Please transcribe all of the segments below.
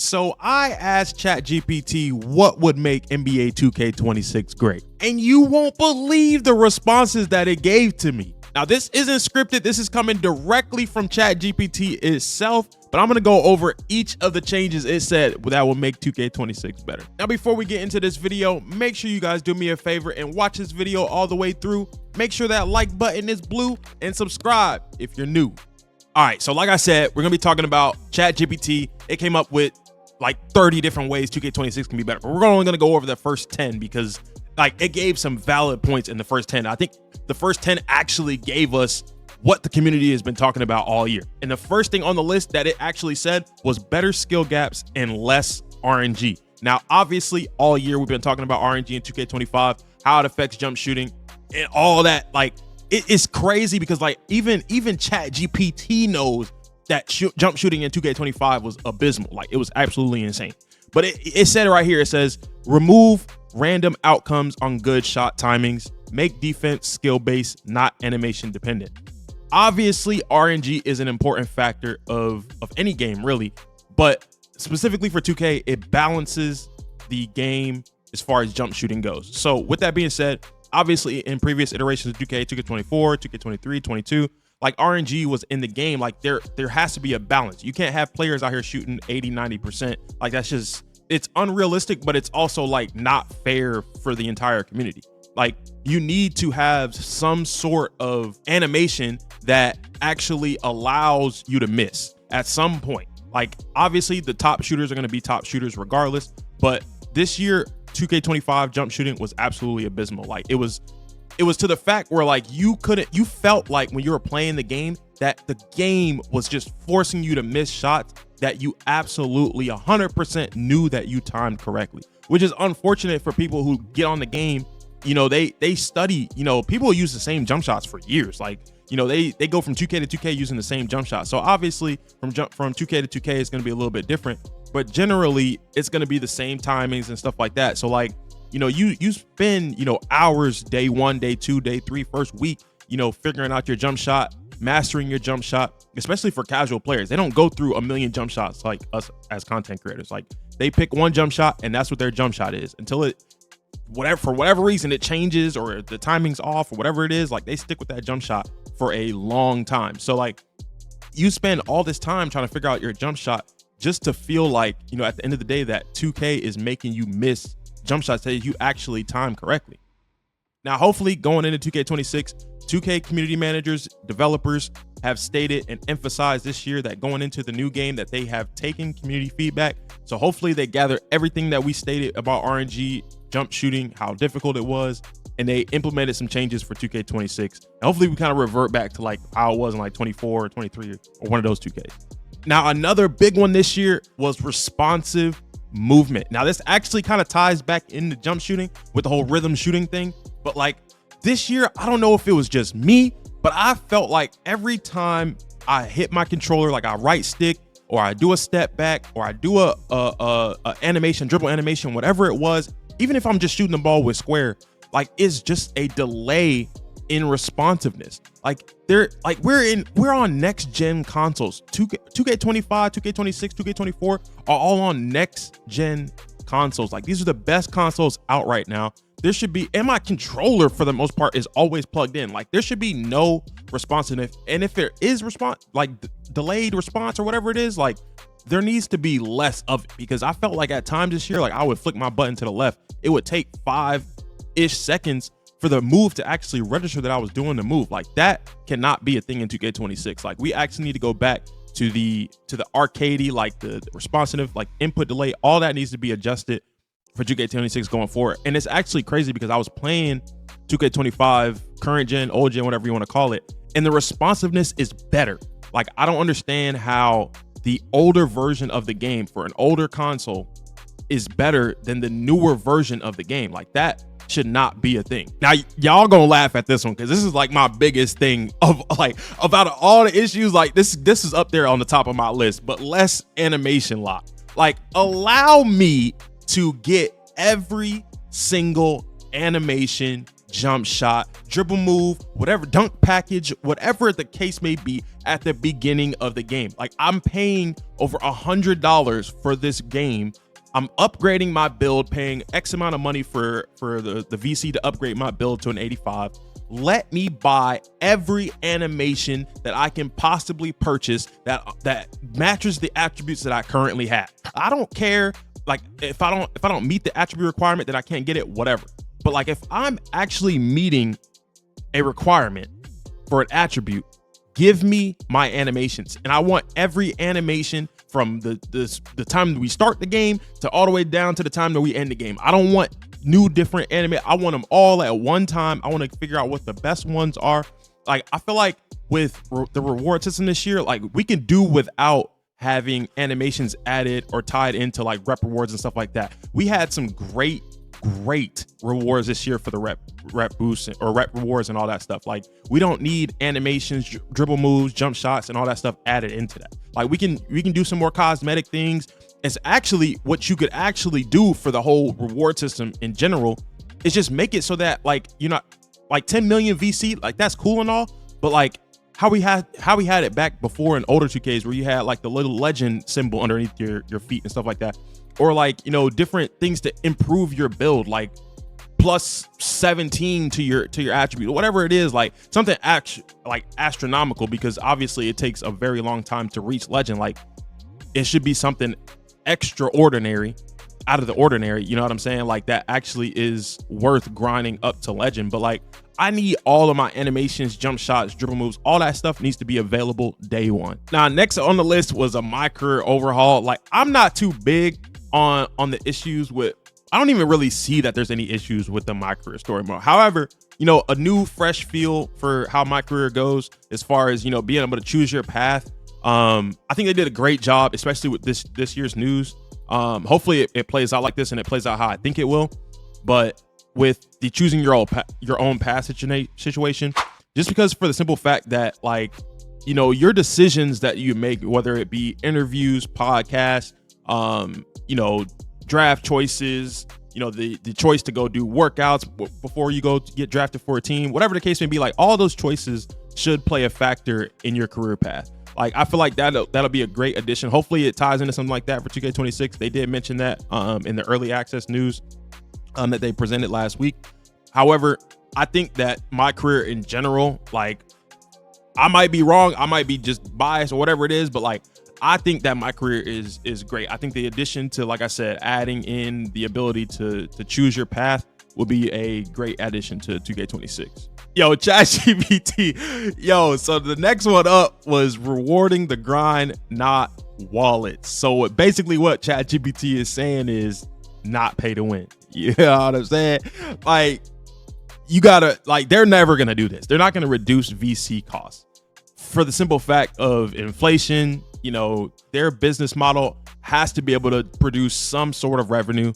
So I asked ChatGPT what would make NBA 2K26 great, and you won't believe the responses that it gave to me. Now, this isn't scripted. This is coming directly from ChatGPT itself, but I'm going to go over each of the changes it said that will make 2K26 better. Now, before we get into this video, make sure you guys do me a favor and watch this video all the way through. Make sure that like button is blue and subscribe if you're new. All right, so like I said, we're going to be talking about ChatGPT. It came up with like 30 different ways 2K26 can be better, but we're only going to go over the first 10 because like it gave some valid points in the first 10. I think the first 10 actually gave us what the community has been talking about all year. And the first thing on the list that it actually said was better skill gaps and less RNG. Now, obviously all year we've been talking about RNG in 2K25, how it affects jump shooting and all that. Like it is crazy because like even ChatGPT knows that jump shooting in 2K25 was abysmal. Like it was absolutely insane. But it said it right here. It says remove random outcomes on good shot timings, make defense skill based, not animation dependent. Obviously, RNG is an important factor of any game really, but specifically for 2K, it balances the game as far as jump shooting goes. So with that being said, obviously in previous iterations of 2K, 2K24, 2K23, 22, like RNG was in the game. Like there has to be a balance. You can't have players out here shooting 80-90%. Like that's just, it's unrealistic, but it's also like not fair for the entire community. Like you need to have some sort of animation that actually allows you to miss at some point. Like obviously the top shooters are going to be top shooters regardless, but this year 2K25 jump shooting was absolutely abysmal. Like it was to the fact where like you felt like when you were playing the game that the game was just forcing you to miss shots that you absolutely 100% knew that you timed correctly, which is unfortunate for people who get on the game. You know, they study, you know, people use the same jump shots for years. Like, you know, they go from 2K to 2K using the same jump shot. So obviously from 2K to 2K is going to be a little bit different, but generally it's going to be the same timings and stuff like that. So like, you know, you spend, you know, hours day 1, day 2, day 3, first week, you know, figuring out your jump shot, mastering your jump shot, especially for casual players. They don't go through a million jump shots like us as content creators. Like they pick one jump shot and that's what their jump shot is until for whatever reason it changes or the timing's off or whatever it is. Like they stick with that jump shot for a long time. So like you spend all this time trying to figure out your jump shot just to feel like, you know, at the end of the day that 2K is making you miss jump shots that you actually time correctly. Now, hopefully going into 2K26, 2K community managers, developers have stated and emphasized this year that going into the new game that they have taken community feedback. So hopefully they gather everything that we stated about RNG, jump shooting, how difficult it was, and they implemented some changes for 2K26. And hopefully we kind of revert back to like how it was in like 24 or 23 or one of those 2Ks. Now, another big one this year was responsive movement. Now this actually kind of ties back into jump shooting with the whole rhythm shooting thing, but like this year I don't know if it was just me, but I felt like every time I hit my controller, like I right stick or I do a step back or I do a animation, dribble animation, whatever it was, even if I'm just shooting the ball with square, like it's just a delay in responsiveness. Like we're on next gen consoles. 2K25, 2K26, 2K24 are all on next gen consoles. Like these are the best consoles out right now. There should be, and my controller for the most part is always plugged in. Like there should be no responsiveness. And if there is delayed response or whatever it is, like there needs to be less of it, because I felt like at times this year, like I would flick my button to the left. It would take 5-ish seconds for the move to actually register that I was doing the move. Like that cannot be a thing in 2K26. Like we actually need to go back to the arcadey, like the responsive, like input delay, all that needs to be adjusted for 2K26 going forward. And it's actually crazy because I was playing 2K25, current gen, old gen, whatever you want to call it, and the responsiveness is better. Like I don't understand how the older version of the game for an older console is better than the newer version of the game. Like that should not be a thing. Now y'all gonna laugh at this one because this is like my biggest thing of like about all the issues. Like this is up there on the top of my list, but less animation lock. Like allow me to get every single animation jump shot, dribble move, whatever, dunk package, whatever the case may be at the beginning of the game. Like, I'm paying over $100 for this game. I'm upgrading my build, paying X amount of money for the VC to upgrade my build to an 85. Let me buy every animation that I can possibly purchase that matches the attributes that I currently have. I don't care, like, if I don't meet the attribute requirement, then I can't get it, whatever. But like, if I'm actually meeting a requirement for an attribute, give me my animations. And I want every animation from the time we start the game to all the way down to the time that we end the game. I don't want new different anime. I want them all at one time. I want to figure out what the best ones are. Like, I feel like with the reward system this year, like, we can do without having animations added or tied into like rep rewards and stuff like that. We had some great rewards this year for the rep boosts or rep rewards and all that stuff. Like, we don't need animations, dribble moves, jump shots, and all that stuff added into that. Like, we can do some more cosmetic things. It's actually what you could actually do for the whole reward system in general is just make it so that, like, you're not like 10 million VC, like, that's cool and all, but like how we had it back before in older 2Ks where you had like the little legend symbol underneath your feet and stuff like that. Or like, you know, different things to improve your build, like plus 17 to your attribute, whatever it is, like something like astronomical, because obviously it takes a very long time to reach legend. Like, it should be something extraordinary, out of the ordinary, you know what I'm saying? Like, that actually is worth grinding up to legend. But like, I need all of my animations, jump shots, dribble moves, all that stuff needs to be available day one. Now, next on the list was a MyCAREER overhaul. Like, I'm not too big on the issues with, I don't even really see that there's any issues with the MyCAREER story mode. However, you know, a new fresh feel for how MyCAREER goes as far as, you know, being able to choose your path. I think they did a great job, especially with this year's news. Hopefully it plays out like this and it plays out how I think it will. But with the choosing your own path situation, just because for the simple fact that, like, you know, your decisions that you make, whether it be interviews, podcasts, you know, draft choices, you know, the choice to go do workouts before you go to get drafted for a team, whatever the case may be, like, all those choices should play a factor in your career path. Like, I feel like that'll be a great addition. Hopefully it ties into something like that for 2K26. They did mention that in the early access news that they presented last week. However, I think that MyCAREER in general, like, I might be wrong, I might be just biased or whatever it is, but like, I think that MyCAREER is great. I think the addition to, like I said, adding in the ability to choose your path will be a great addition to 2K26. Yo, ChatGPT. Yo, so the next one up was rewarding the grind, not wallets. So basically what ChatGPT is saying is not pay to win. You know what I'm saying? Like, you gotta, like, they're never gonna do this. They're not gonna reduce VC costs for the simple fact of inflation. You know, their business model has to be able to produce some sort of revenue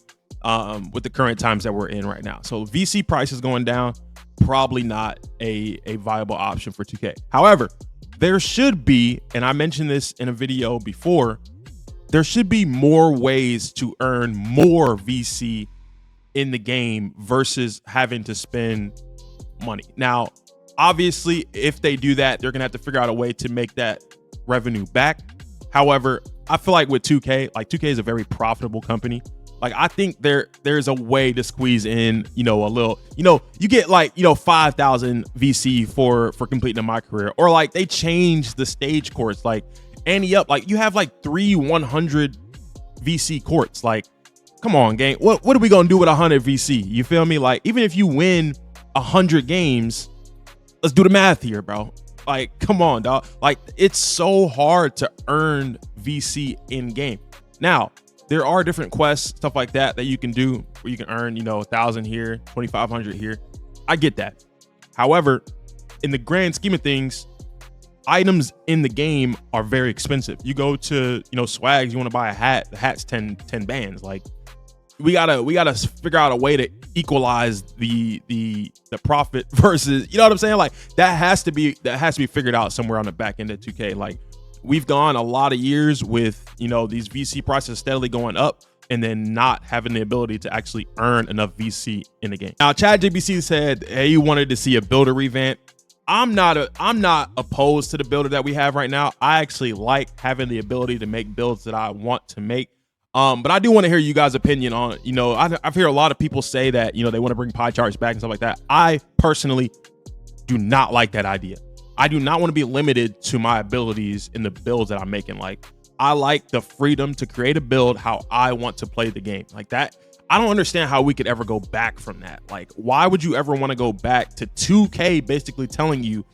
with the current times that we're in right now. So VC prices going down, probably not a viable option for 2K. However, there should be, and I mentioned this in a video before, there should be more ways to earn more VC in the game versus having to spend money. Now, obviously, if they do that, they're gonna have to figure out a way to make that revenue back. However, I feel like with 2K, like 2K is a very profitable company. Like, I think there's a way to squeeze in, you know, a little, you know, you get like, you know, 5,000 VC for completing a MyCAREER, or like they change the stage courts, like ante up, like you have like 100 VC courts. Like, come on, gang. What are we gonna do with 100 VC? You feel me? Like, even if you win 100 games, let's do the math here, bro. Like, come on, dog. Like, it's so hard to earn VC in game. Now, there are different quests, stuff like that you can do where you can earn, you know, 1,000 here, 2,500 here. I get that. However, in the grand scheme of things, items in the game are very expensive. You go to, you know, Swags, you want to buy a hat, the hat's 10 bands. Like, we gotta figure out a way to equalize the profit versus, you know what I'm saying? Like, that has to be figured out somewhere on the back end of 2K. Like, we've gone a lot of years with, you know, these VC prices steadily going up, and then not having the ability to actually earn enough VC in the game. Now, ChatGPT said, hey, he wanted to see a builder revamp. I'm not opposed to the builder that we have right now. I actually like having the ability to make builds that I want to make. But I do want to hear you guys' opinion on, I've heard a lot of people say that, they want to bring pie charts back and stuff like that. I personally do not like that idea. I do not want to be limited to my abilities in the builds that I'm making. Like, I like the freedom to create a build how I want to play the game. Like that, I don't understand how we could ever go back from that. Like, why would you ever want to go back to 2K basically telling you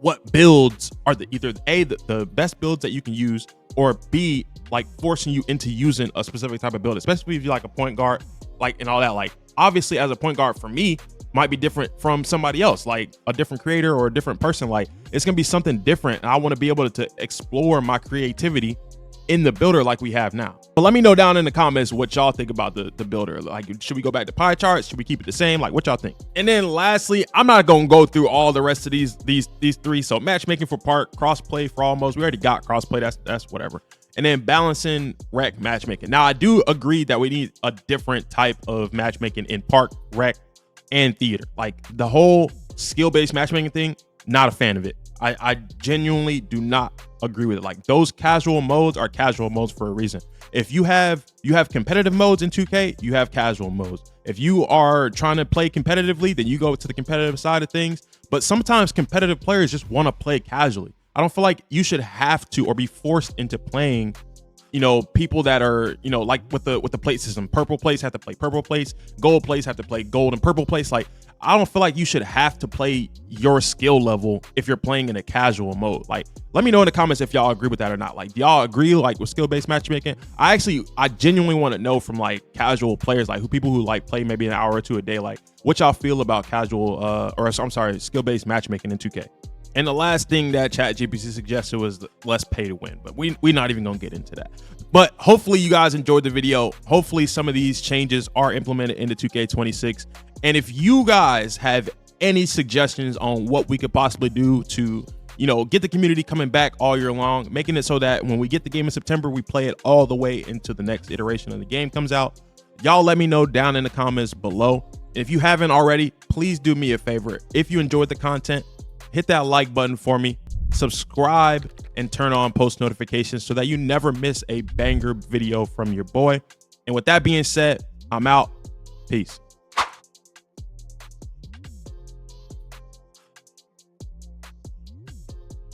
what builds are either A, the best builds that you can use, or B, like forcing you into using a specific type of build, especially if you're like a point guard, like, and all that. Like, obviously as a point guard for me might be different from somebody else, like a different creator or a different person. Like, it's gonna be something different. And I want to be able to explore my creativity in the builder like we have now. But let me know down in the comments what y'all think about the builder. Like, should we go back to pie charts? Should we keep it the same? Like, what y'all think? And then lastly, I'm not gonna go through all the rest of these three. So matchmaking for park, crossplay for almost. We already got crossplay. That's whatever. And then balancing rec matchmaking. Now, I do agree that we need a different type of matchmaking in park, rec, and theater. Like, the whole skill-based matchmaking thing, not a fan of it. I genuinely do not agree with it. Like, those casual modes are casual modes for a reason. If you have competitive modes in 2K, you have casual modes. If you are trying to play competitively, then you go to the competitive side of things. But sometimes competitive players just want to play casually. I don't feel like you should have to or be forced into playing, people that are, like with the plate system. Purple plates have to play purple plates. Gold plates have to play gold and purple plates. Like, I don't feel like you should have to play your skill level if you're playing in a casual mode. Like, let me know in the comments if y'all agree with that or not. Like, do y'all agree like with skill-based matchmaking? I genuinely want to know from like casual players, like people who like play maybe an hour or two a day, like what y'all feel about skill-based matchmaking in 2K. And the last thing that ChatGPT suggested was less pay to win, but we're not even gonna get into that. But hopefully you guys enjoyed the video. Hopefully some of these changes are implemented into 2K26. And if you guys have any suggestions on what we could possibly do to, get the community coming back all year long, making it so that when we get the game in September, we play it all the way into the next iteration of the game comes out, y'all let me know down in the comments below. And if you haven't already, please do me a favor. If you enjoyed the content, hit that like button for me, subscribe, and turn on post notifications so that you never miss a banger video from your boy. And with that being said, I'm out. Peace.